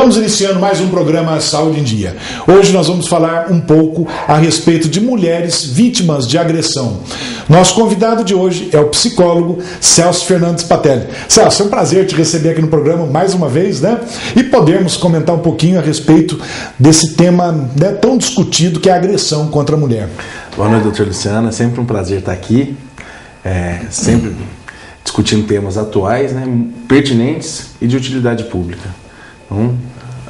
Estamos iniciando mais um programa Saúde em Dia. Hoje nós vamos falar um pouco a respeito de mulheres vítimas de agressão. Nosso convidado de hoje é o psicólogo Celso Fernandes Patelli. Celso, é um prazer te receber aqui no programa mais uma vez, né? E podermos comentar um pouquinho a respeito desse tema, né, tão discutido, que é a agressão contra a mulher. Boa noite, doutor Luciano. É sempre um prazer estar aqui, sempre discutindo temas atuais, né, pertinentes e de utilidade pública. Então,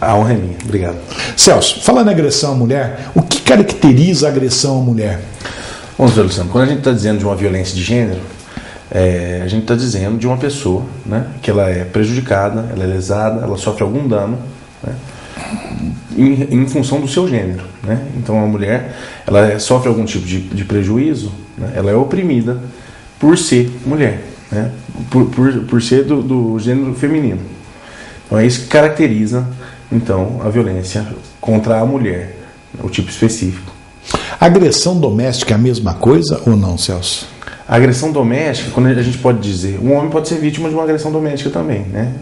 a honra é minha. Obrigado. Celso, falando em agressão à mulher, o que caracteriza a agressão à mulher? Bom, doutor Luciano, quando a gente está dizendo de uma violência de gênero, a gente está dizendo de uma pessoa, né, que ela é prejudicada, ela é lesada, ela sofre algum dano, né, em função do seu gênero, né? Então a mulher, ela sofre algum tipo de prejuízo, né? Ela é oprimida por ser mulher, né? por ser do gênero feminino. Então é isso que caracteriza, então, a violência contra a mulher, o tipo específico. A agressão doméstica é a mesma coisa ou não, Celso? A agressão doméstica, quando a gente pode dizer, um homem pode ser vítima de uma agressão doméstica também, né?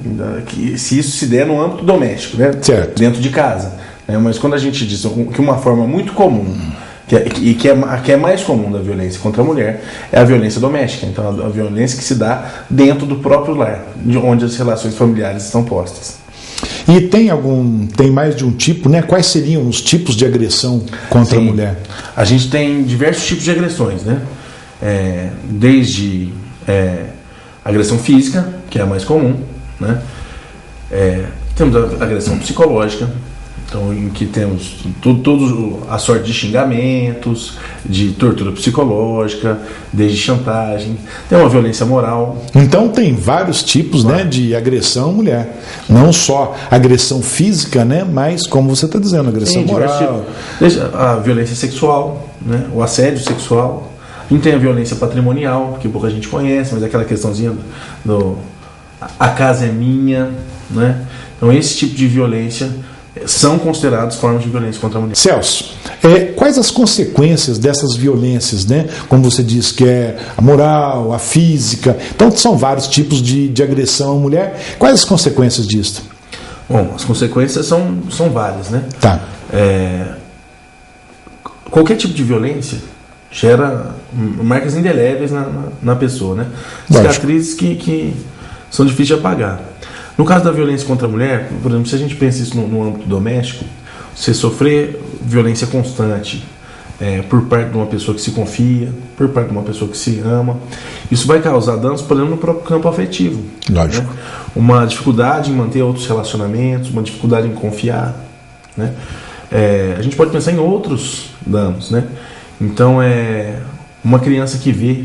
Se isso se der no âmbito doméstico, né? Certo. Dentro de casa, né? Mas quando a gente diz que uma forma muito comum, que é mais comum da violência contra a mulher, é a violência doméstica. Então a violência que se dá dentro do próprio lar, de onde as relações familiares estão postas. E tem mais de um tipo, né? Quais seriam os tipos de agressão contra a mulher? A gente tem diversos tipos de agressões, né? Desde agressão física, que é a mais comum, né? Temos a agressão psicológica, então, em que temos toda a sorte de xingamentos, de tortura psicológica, desde chantagem, tem uma violência moral. Então tem vários tipos, né, de agressão à mulher. Não só agressão física, né, mas, como você está dizendo, agressão moral. Desde a violência sexual, né, o assédio sexual. A gente tem a violência patrimonial, que pouca gente conhece, mas é aquela questãozinha a casa é minha, né? Então esse tipo de violência são considerados formas de violência contra a mulher. Celso, quais as consequências dessas violências, né? Como você disse, que é a moral, a física. Então são vários tipos de agressão à mulher. Quais as consequências disso? Bom, as consequências são várias, né? Tá. Qualquer tipo de violência gera marcas indeléveis na pessoa, né? Cicatrizes que são difíceis de apagar. No caso da violência contra a mulher, por exemplo, se a gente pensa isso no âmbito doméstico, você sofrer violência constante por parte de uma pessoa que se confia, por parte de uma pessoa que se ama, isso vai causar danos, por exemplo, no próprio campo afetivo. Lógico. Né? Uma dificuldade em manter outros relacionamentos, uma dificuldade em confiar, né? A gente pode pensar em outros danos, né? Então, uma criança que vê...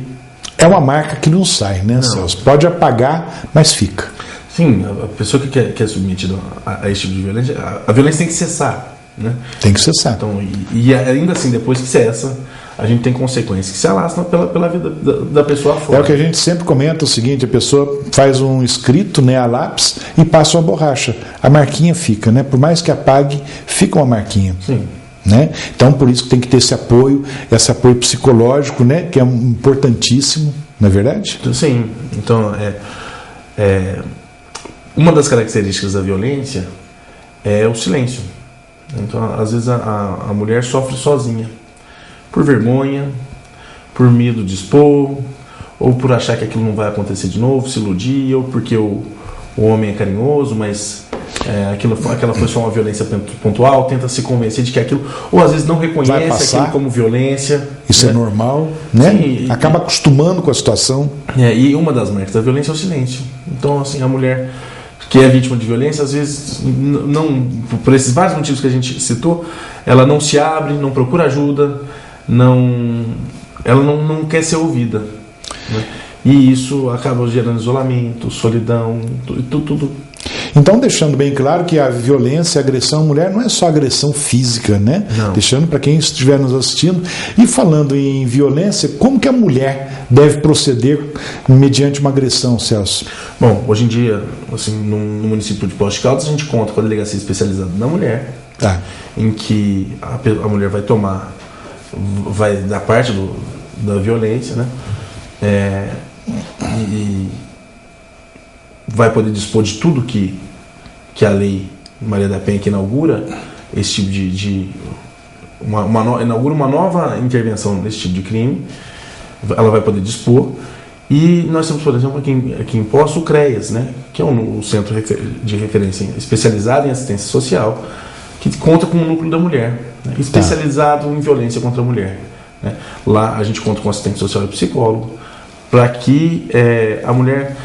É uma marca que não sai, né, Celso? Pode apagar, mas fica. Sim, a pessoa que é submetida a esse tipo de violência, a violência tem que cessar, né? Tem que cessar. Então, e ainda assim, depois que cessa, a gente tem consequências que se alastram pela vida da pessoa fora. É o que a gente sempre comenta, o seguinte: a pessoa faz um escrito, né, a lápis, e passa uma borracha. A marquinha fica, né? Por mais que apague, fica uma marquinha. Sim. Né? Então, por isso que tem que ter esse apoio psicológico, né, que é importantíssimo, não é verdade? Sim. Então, uma das características da violência é o silêncio. Então, às vezes a mulher sofre sozinha, por vergonha, por medo de expor, ou por achar que aquilo não vai acontecer de novo, se iludir, ou porque o homem é carinhoso, mas aquela foi só uma violência pontual, tenta se convencer de que aquilo, ou às vezes não reconhece aquilo como violência. Isso, né? É normal, né? Sim, acaba acostumando com a situação. E uma das marcas da violência é o silêncio. Então, assim, a mulher que é vítima de violência, às vezes, não, por esses vários motivos que a gente citou, ela não se abre, não procura ajuda, ela não quer ser ouvida, né? E isso acaba gerando isolamento, solidão, tudo. Então, deixando bem claro que a violência, a agressão à mulher não é só agressão física, né? Não. Deixando para quem estiver nos assistindo. E falando em violência, como que a mulher deve proceder mediante uma agressão, Celso? Bom, hoje em dia, assim, no município de Poços de Caldas, a gente conta com a delegacia especializada na mulher, em que a mulher vai dar parte da violência, né? E vai poder dispor de tudo que a lei Maria da Penha, que inaugura esse tipo inaugura uma nova intervenção nesse tipo de crime. Ela vai poder dispor. E nós temos, por exemplo, aqui em Poços, o CREAS, né, que é um centro de referência especializado em assistência social, que conta com o núcleo da mulher, né, especializado em violência contra a mulher. Né. Lá a gente conta com assistente social e psicólogo, para que a mulher,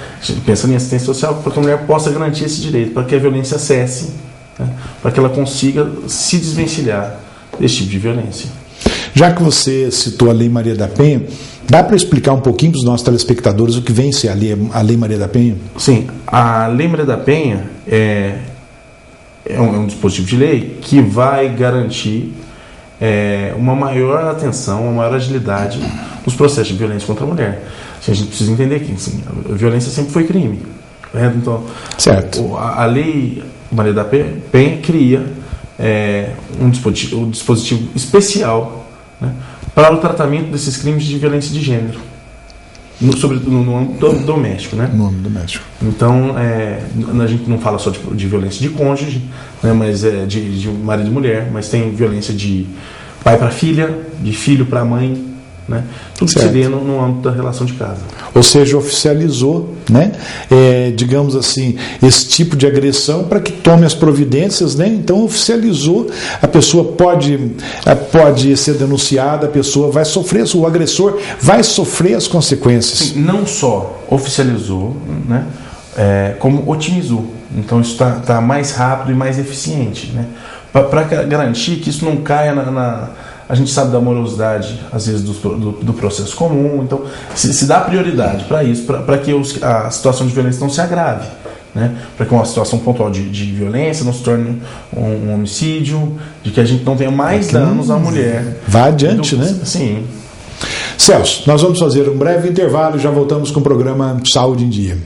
pensando em assistência social, para que a mulher possa garantir esse direito, para que a violência cesse, né, para que ela consiga se desvencilhar desse tipo de violência. Já que você citou a Lei Maria da Penha, dá para explicar um pouquinho para os nossos telespectadores o que vem ser a Lei Maria da Penha? Sim, a Lei Maria da Penha é um dispositivo de lei que vai garantir uma maior atenção, uma maior agilidade nos processos de violência contra a mulher. Assim, a gente precisa entender que a violência sempre foi crime. Correto? Então, certo. A Lei Maria da Penha cria um dispositivo especial, né, para o tratamento desses crimes de violência de gênero, sobretudo no âmbito doméstico. Né? No âmbito doméstico. Então, a gente não fala só de violência de cônjuge, né, mas de marido e mulher, mas tem violência de pai para filha, de filho para mãe, né? Tudo que se vê no âmbito da relação de casa. Ou seja, oficializou, né? Digamos assim, esse tipo de agressão para que tome as providências, né? Então oficializou, a pessoa pode ser denunciada, a pessoa vai sofrer, o agressor vai sofrer as consequências. Sim, não só oficializou, né? Como otimizou. Então isso está mais rápido e mais eficiente, né? Para garantir que isso não caia a gente sabe da morosidade, às vezes, do processo comum. Então, se dá prioridade para isso, para que a situação de violência não se agrave, né? Para que uma situação pontual de violência não se torne um homicídio, de que a gente não tenha mais danos à mulher. Vá adiante, então, né? Sim. Celso, nós vamos fazer um breve intervalo e já voltamos com o programa Saúde em Dia.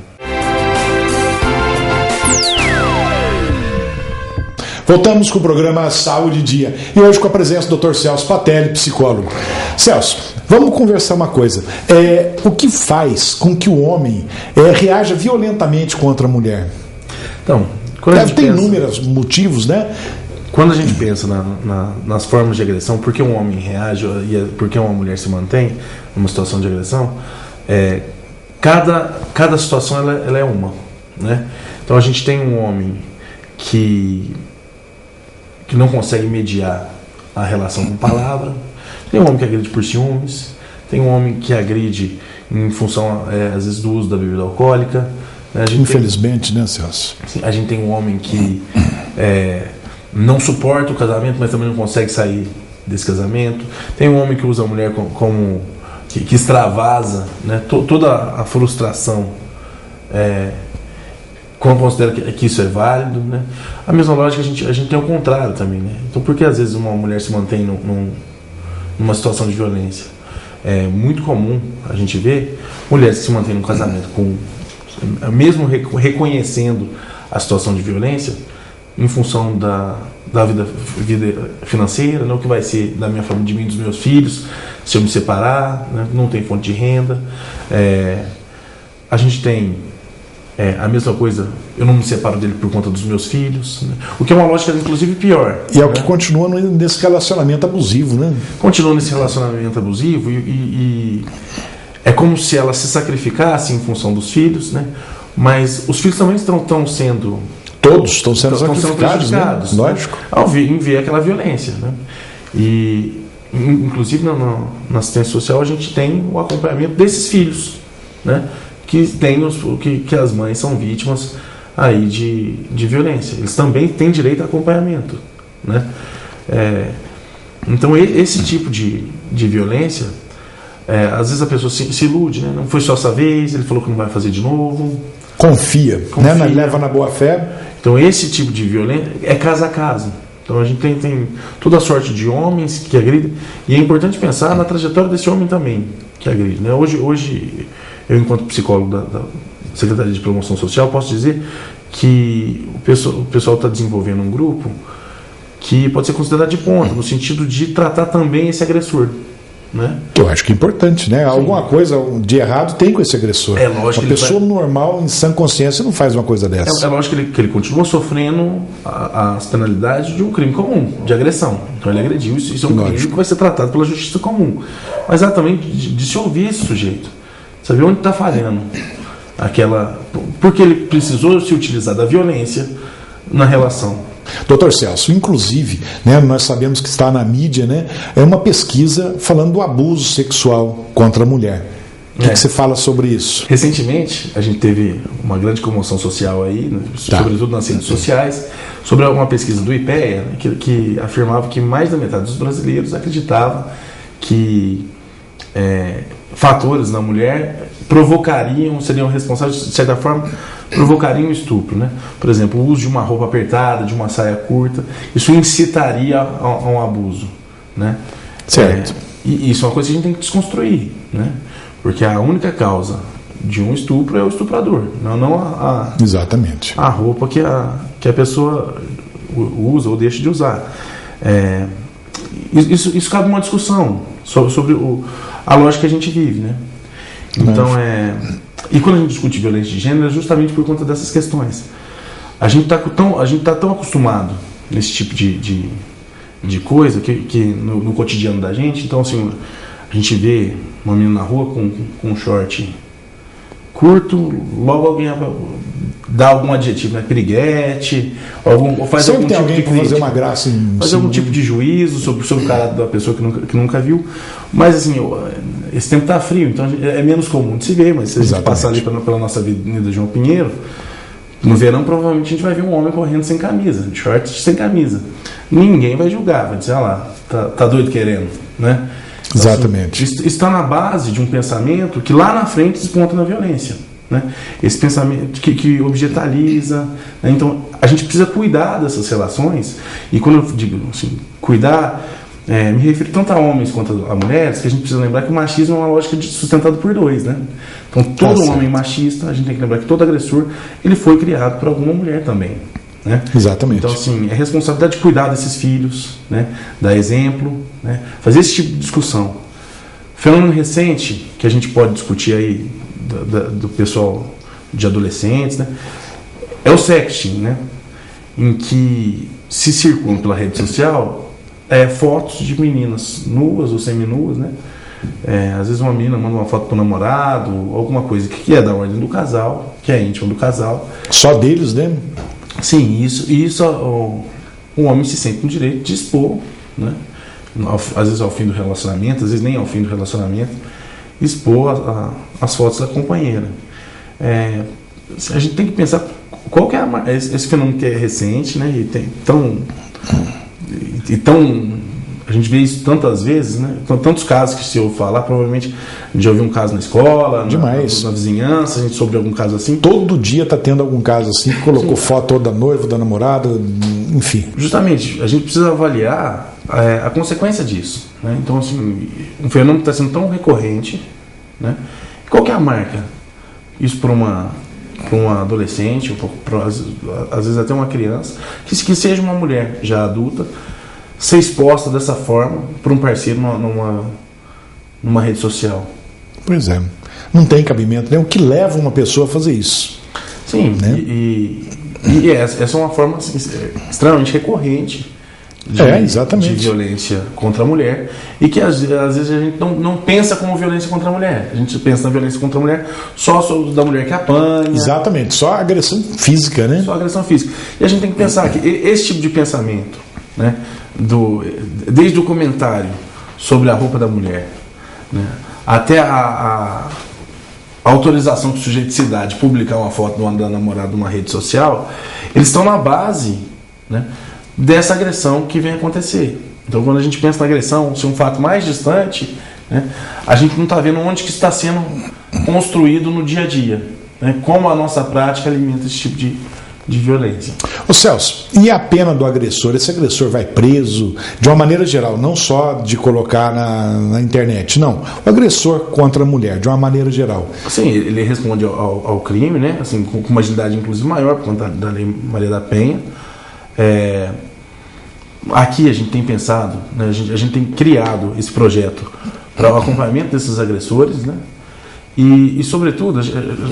Voltamos com o programa Saúde em Dia e hoje com a presença do Dr. Celso Patelli, psicólogo. Celso, vamos conversar uma coisa. O que faz com que o homem reaja violentamente contra a mulher? Então, tem inúmeros motivos, né? Quando a gente pensa nas formas de agressão, por que um homem reage e por que uma mulher se mantém numa situação de agressão, cada situação ela é uma, né? Então a gente tem um homem que não consegue mediar a relação com palavra, tem um homem que agride por ciúmes, tem um homem que agride em função, às vezes, do uso da bebida alcoólica. Né? Infelizmente, né, Celso? A gente tem um homem que não suporta o casamento, mas também não consegue sair desse casamento. Tem um homem que usa a mulher como que extravasa, né? Toda a frustração, quando considera que isso é válido, né? A mesma lógica a gente tem o contrário também, né? Então, por que às vezes uma mulher se mantém numa situação de violência? É muito comum a gente ver mulheres que se mantêm num casamento mesmo reconhecendo a situação de violência, em função da vida financeira, né? O que vai ser da minha família, de mim e dos meus filhos, se eu me separar, né? Não tem fonte de renda. A gente tem a mesma coisa, eu não me separo dele por conta dos meus filhos, né? O que é uma lógica, inclusive, pior. E é o que continua nesse relacionamento abusivo, né? Continua nesse relacionamento abusivo e é como se ela se sacrificasse em função dos filhos, né? Mas os filhos também estão sendo... Todos estão sendo sacrificados, né? Lógico. Em ver aquela violência, né? E, inclusive, na assistência social, a gente tem o acompanhamento desses filhos, né? Que as mães são vítimas aí de violência. Eles também têm direito a acompanhamento, né? Então, esse tipo de violência, às vezes a pessoa se ilude, né? Não foi só essa vez, ele falou que não vai fazer de novo. Confia. Né? Leva na boa fé. Então, esse tipo de violência é caso a caso. Então, a gente tem toda a sorte de homens que agridem, e é importante pensar na trajetória desse homem também que agride, né? Hoje eu, enquanto psicólogo da Secretaria de Promoção Social, posso dizer que o pessoal está desenvolvendo um grupo que pode ser considerado de ponta, no sentido de tratar também esse agressor, né? Eu acho que é importante, né? Sim. Alguma coisa de errado tem com esse agressor. É lógico. Uma pessoa normal, em sã consciência, não faz uma coisa dessa. É lógico que ele continua sofrendo as penalidades de um crime comum, de agressão. Então ele agrediu, isso é um crime que vai ser tratado pela justiça comum. Mas exatamente de se ouvir esse sujeito, saber onde está falhando. Porque ele precisou se utilizar da violência na relação. Doutor Celso, inclusive, né, nós sabemos que está na mídia, né, é uma pesquisa falando do abuso sexual contra a mulher. O que você fala sobre isso? Recentemente, a gente teve uma grande comoção social aí, né, sobretudo nas redes sociais, sobre uma pesquisa do IPEA, né, que afirmava que mais da metade dos brasileiros acreditava que fatores na mulher seriam responsáveis, de certa forma, provocariam o estupro, né? Por exemplo, o uso de uma roupa apertada, de uma saia curta, isso incitaria a um abuso, né? Certo. E isso é uma coisa que a gente tem que desconstruir, né? Porque a única causa de um estupro é o estuprador, não Exatamente. A roupa que a pessoa usa ou deixa de usar. Isso cabe uma discussão sobre a lógica que a gente vive, né? Então, e quando a gente discute violência de gênero é justamente por conta dessas questões. A gente está tão acostumado nesse tipo de coisa que no cotidiano da gente. Então, assim, a gente vê uma menina na rua com um short curto, logo alguém dá algum adjetivo, né? Piriguete, ou faz sempre algum tem tipo alguém de para fazer uma graça fazer algum tipo de juízo sobre o caráter da pessoa que nunca viu. Mas assim, esse tempo está frio, então é menos comum de se ver, mas se a gente passar ali pela nossa avenida João Pinheiro, no verão provavelmente a gente vai ver um homem correndo sem camisa, de shorts sem camisa. Ninguém vai julgar, vai dizer, lá, tá doido querendo, né? Exatamente. Isso está na base de um pensamento que lá na frente desponta na violência, né? Esse pensamento que objetaliza, né? Então a gente precisa cuidar dessas relações. E quando eu digo assim, cuidar, me refiro tanto a homens quanto a mulheres, que a gente precisa lembrar que o machismo é uma lógica sustentada por dois, né? Então todo homem machista, a gente tem que lembrar que todo agressor ele foi criado por alguma mulher também, né? Exatamente. Então, assim, é responsabilidade de cuidar desses filhos, né? Dar exemplo, né? Fazer esse tipo de discussão. Fenômeno recente que a gente pode discutir aí do pessoal de adolescentes, né? É o sexting, né? Em que se circulam pela rede social fotos de meninas nuas ou seminuas, né? Às vezes uma menina manda uma foto pro namorado, alguma coisa que é da ordem do casal, que é íntima do casal. Só deles, né? Sim, isso o homem se sente no direito de expor, né? Às vezes ao fim do relacionamento, às vezes nem ao fim do relacionamento, expor as fotos da companheira. A gente tem que pensar qual que é esse fenômeno que é recente, né? A gente vê isso tantas vezes, né? Tantos casos que se eu falar, provavelmente a gente já ouviu um caso na escola, na vizinhança, a gente soube algum caso assim. Todo dia está tendo algum caso assim, que colocou foto da noiva, da namorada, enfim. Justamente, a gente precisa avaliar a consequência disso, né? Então, assim, um fenômeno que está sendo tão recorrente, né? Qual que é a marca? Isso para uma adolescente, às vezes até uma criança, que seja uma mulher já adulta, ser exposta dessa forma para um parceiro numa rede social. Pois é. Não tem cabimento, né? O que leva uma pessoa a fazer isso? Sim, né? E essa é uma forma assim, extremamente recorrente de violência contra a mulher, e que às vezes a gente não pensa como violência contra a mulher. A gente pensa na violência contra a mulher só da mulher que apanha. Exatamente, só agressão física, né? Só agressão física. E a gente tem que pensar que esse tipo de pensamento, né? Desde o comentário sobre a roupa da mulher, né, até a autorização que o sujeito se dá de publicar uma foto da namorada numa rede social, eles estão na base, né, dessa agressão que vem acontecer. Então, quando a gente pensa na agressão ser um fato mais distante, né, a gente não está vendo onde que está sendo construído no dia a dia, né, como a nossa prática alimenta esse tipo de violência. Ô Celso, e a pena do agressor? Esse agressor vai preso de uma maneira geral, não só de colocar na internet, não. O agressor contra a mulher, de uma maneira geral. Sim, ele responde ao crime, né? Assim, com uma agilidade inclusive maior, por conta da Lei Maria da Penha. Aqui a gente tem pensado, né? A gente tem criado esse projeto para o acompanhamento desses agressores, né? E sobretudo,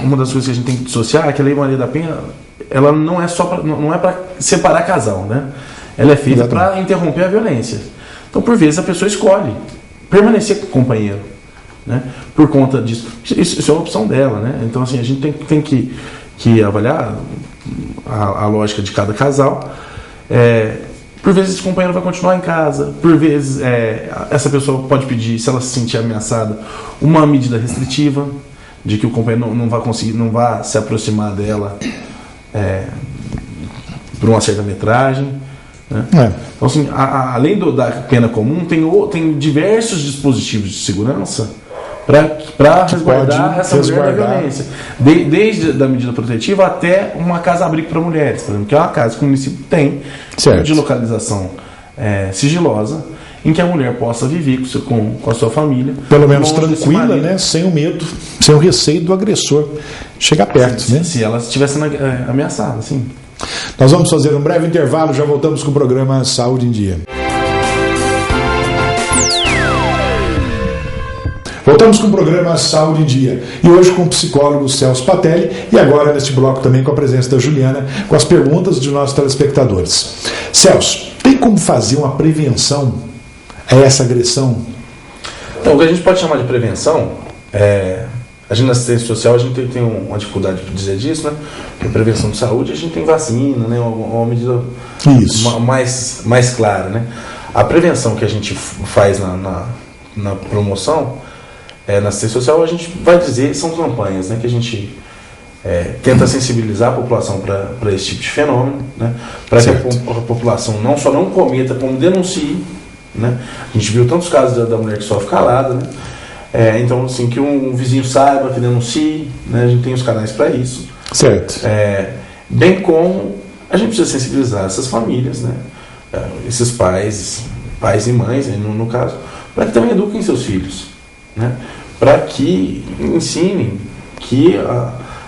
uma das coisas que a gente tem que dissociar é que a Lei Maria da Penha, ela não é só não é para separar casal, né? Ela é feita para interromper a violência. Então, por vezes, a pessoa escolhe permanecer com o companheiro, né? Por conta disso. Isso é uma opção dela, né? Então, assim, a gente tem que avaliar a lógica de cada casal. Por vezes esse companheiro vai continuar em casa, por vezes essa pessoa pode pedir, se ela se sentir ameaçada, uma medida restritiva, de que o companheiro não vai se aproximar dela por uma certa metragem, né? Então, assim, além da pena comum, tem diversos dispositivos de segurança para resguardar essa mulher da violência. Desde a medida protetiva até uma casa-abrigo para mulheres, por exemplo, que é uma casa que o município tem, de localização sigilosa, em que a mulher possa viver com a sua família. Pelo menos tranquila, né? Sem o medo, sem o receio do agressor chegar perto. Se ela estivesse ameaçada, sim. Nós vamos fazer um breve intervalo, já voltamos com o programa Saúde em Dia. Voltamos com o programa Saúde em Dia, e hoje com o psicólogo Celso Patelli, e agora neste bloco também com a presença da Juliana, com as perguntas de nossos telespectadores. Celso, tem como fazer uma prevenção a essa agressão? Então, o que a gente pode chamar de prevenção, a gente na assistência social, a gente tem uma dificuldade de dizer disso, né? Porque prevenção de saúde, a gente tem vacina, né? Uma medida mais clara, né? A prevenção que a gente faz na promoção, na assistência social, a gente vai dizer, são campanhas, né, que a gente tenta sensibilizar a população para esse tipo de fenômeno, né, para que a população não só não cometa, como denuncie, né. A gente viu tantos casos da mulher que sofre calada, né. Então, assim, que um vizinho saiba, que denuncie, né, a gente tem os canais para isso. Certo. Bem como a gente precisa sensibilizar essas famílias, né, esses pais e mães, no caso, para que também eduquem seus filhos, né, para que ensinem que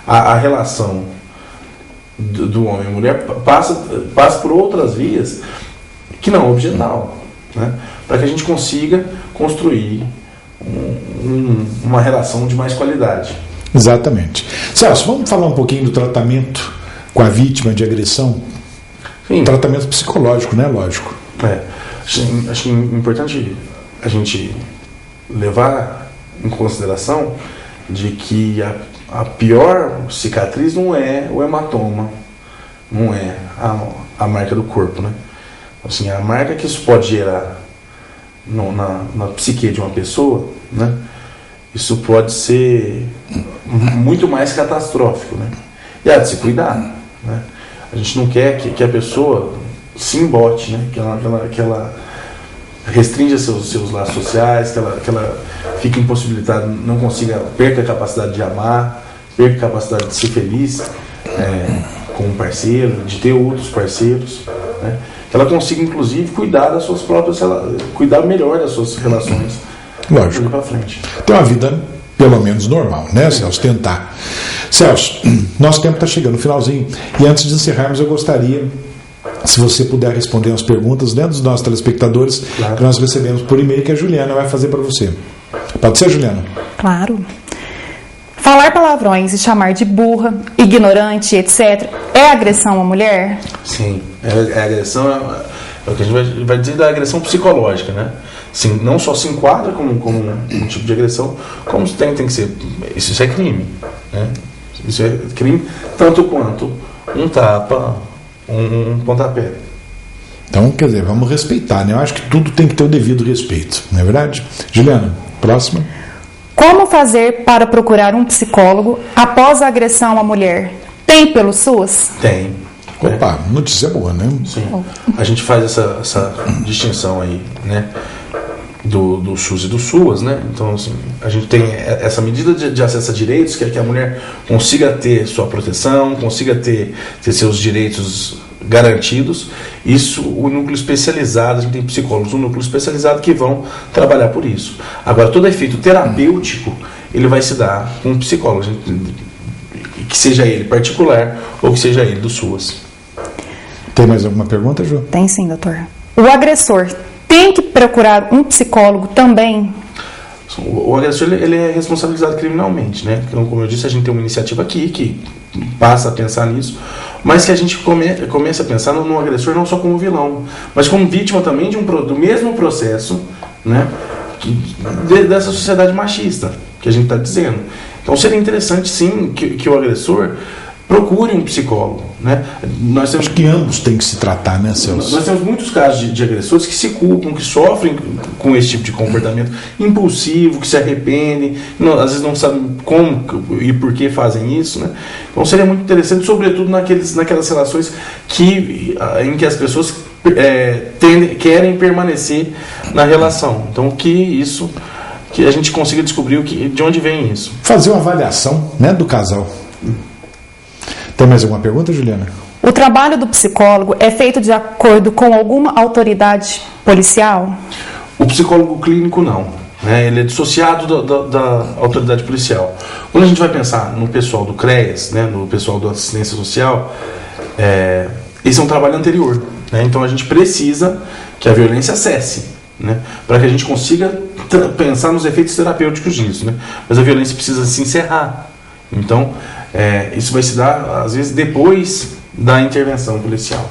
a relação do homem e mulher passa por outras vias que não objetal, né, para que a gente consiga construir uma relação de mais qualidade. Exatamente. Celso, vamos falar um pouquinho do tratamento com a vítima de agressão? Sim. Tratamento psicológico, né? Lógico. Acho importante a gente levar em consideração de que a pior cicatriz não é o hematoma, não é a marca do corpo, né? Assim, a marca que isso pode gerar na psique de uma pessoa, né? Isso pode ser muito mais catastrófico, né? E há de se cuidar, né? A gente não quer que a pessoa se embote, né? Que ela restrinja seus laços sociais, que ela fique impossibilitada, não perca a capacidade de amar, perca a capacidade de ser feliz com um parceiro, de ter outros parceiros, né? Que ela consiga, inclusive, cuidar melhor das suas relações. Lógico. Para frente. Ter uma vida, pelo menos, normal, né, Celso? Tentar. Celso, nosso tempo está chegando no finalzinho, e antes de encerrarmos, eu gostaria, se você puder responder umas perguntas dentro dos nossos telespectadores, claro, que nós recebemos por e-mail, que a Juliana vai fazer para você. Pode ser, Juliana? Claro. Falar palavrões e chamar de burra, ignorante, etc., é agressão à mulher? Sim, agressão, é o que a gente vai dizer da agressão psicológica, né? Sim, não só se enquadra como um tipo de agressão, como tem que ser. Isso é crime, né? Isso é crime tanto quanto um tapa, um pontapé. Então, quer dizer, vamos respeitar, né? Eu acho que tudo tem que ter o devido respeito, não é verdade? Juliana, próxima. Como fazer para procurar um psicólogo após a agressão à mulher? Tem pelo SUS? Tem. Opa, notícia boa, né? Sim. A gente faz essa distinção aí, né? Do SUS e do SUAS, né? Então, assim, a gente tem essa medida de acesso a direitos, que é que a mulher consiga ter sua proteção, consiga ter seus direitos garantidos. Isso, o núcleo especializado, a gente tem psicólogos no núcleo especializado que vão trabalhar por isso. Agora, todo efeito terapêutico, ele vai se dar com um psicólogo, que seja ele particular ou que seja ele do SUAS. Tem mais alguma pergunta, Ju? Tem sim, doutor. O agressor tem que procurar um psicólogo também? O agressor ele é responsabilizado criminalmente, né? Então, como eu disse, a gente tem uma iniciativa aqui que passa a pensar nisso, mas que a gente começa a pensar no agressor não só como vilão, mas como vítima também do mesmo processo, né? Dessa sociedade machista que a gente está dizendo. Então seria interessante sim que o agressor procure um psicólogo, né? Acho que ambos têm que se tratar, né, Celso? Nós temos muitos casos de agressores que se culpam, que sofrem com esse tipo de comportamento impulsivo, que se arrependem, às vezes não sabem como e por que fazem isso, né? Então seria muito interessante, sobretudo naquelas relações em que as pessoas querem permanecer na relação. Então que a gente consiga descobrir de onde vem isso. Fazer uma avaliação, né, do casal. Tem mais alguma pergunta, Juliana? O trabalho do psicólogo é feito de acordo com alguma autoridade policial? O psicólogo clínico não, né? Ele é dissociado da autoridade policial. Quando a gente vai pensar no pessoal do CREAS, né, no pessoal da assistência social, esse é um trabalho anterior, né? Então a gente precisa que a violência cesse, né, para que a gente consiga pensar nos efeitos terapêuticos disso, né? Mas a violência precisa se encerrar. Então isso vai se dar, às vezes, depois da intervenção policial.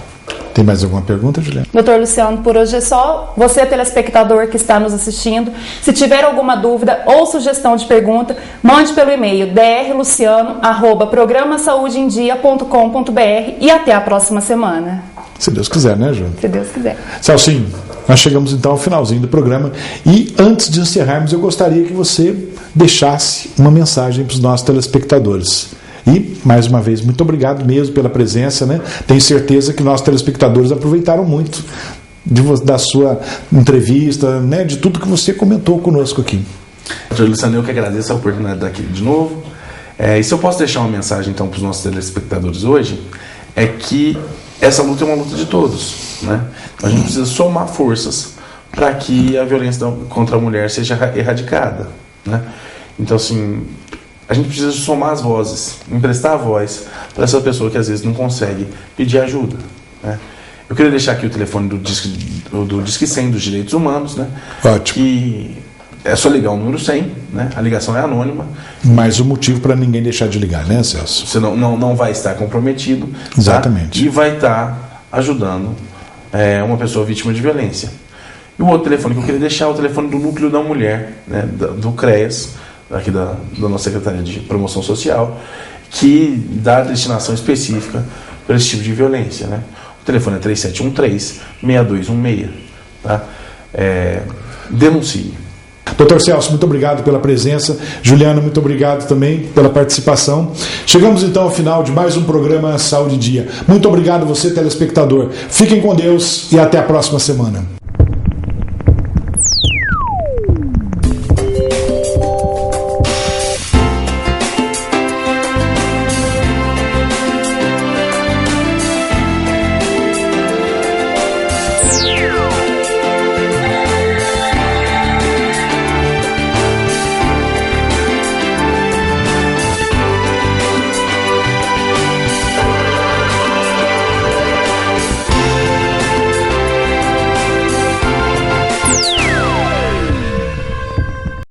Tem mais alguma pergunta, Juliana? Doutor Luciano, por hoje é só. Você, telespectador que está nos assistindo, se tiver alguma dúvida ou sugestão de pergunta, mande pelo e-mail drluciano@programasaudeendia.com.br e até a próxima semana. Se Deus quiser, né, Ju? Se Deus quiser. Celcinho, nós chegamos então ao finalzinho do programa e antes de encerrarmos eu gostaria que você deixasse uma mensagem para os nossos telespectadores. E, mais uma vez, muito obrigado mesmo pela presença, né? Tenho certeza que nossos telespectadores aproveitaram muito da sua entrevista, né? De tudo que você comentou conosco aqui. Doutor Luciano, eu que agradeço a oportunidade de estar aqui de novo. E se eu posso deixar uma mensagem então para os nossos telespectadores hoje, é que essa luta é uma luta de todos, né? A gente precisa somar forças para que a violência contra a mulher seja erradicada, né? Então, assim, a gente precisa somar as vozes, emprestar a voz para essa pessoa que às vezes não consegue pedir ajuda, né? Eu queria deixar aqui o telefone do Disque 100 dos Direitos Humanos, né? Ótimo. E é só ligar o número 100, né? A ligação é anônima. Mais um motivo para ninguém deixar de ligar, né, Celso? Você não vai estar comprometido. Exatamente. Tá? E vai estar ajudando uma pessoa vítima de violência. E o outro telefone que eu queria deixar é o telefone do Núcleo da Mulher, né? Do CREAS, aqui da nossa Secretaria de Promoção Social, que dá destinação específica para esse tipo de violência, né? O telefone é 3713-6216. Tá? Denuncie. Doutor Celso, muito obrigado pela presença. Juliana, muito obrigado também pela participação. Chegamos então ao final de mais um programa Saúde em Dia. Muito obrigado você, telespectador. Fiquem com Deus e até a próxima semana.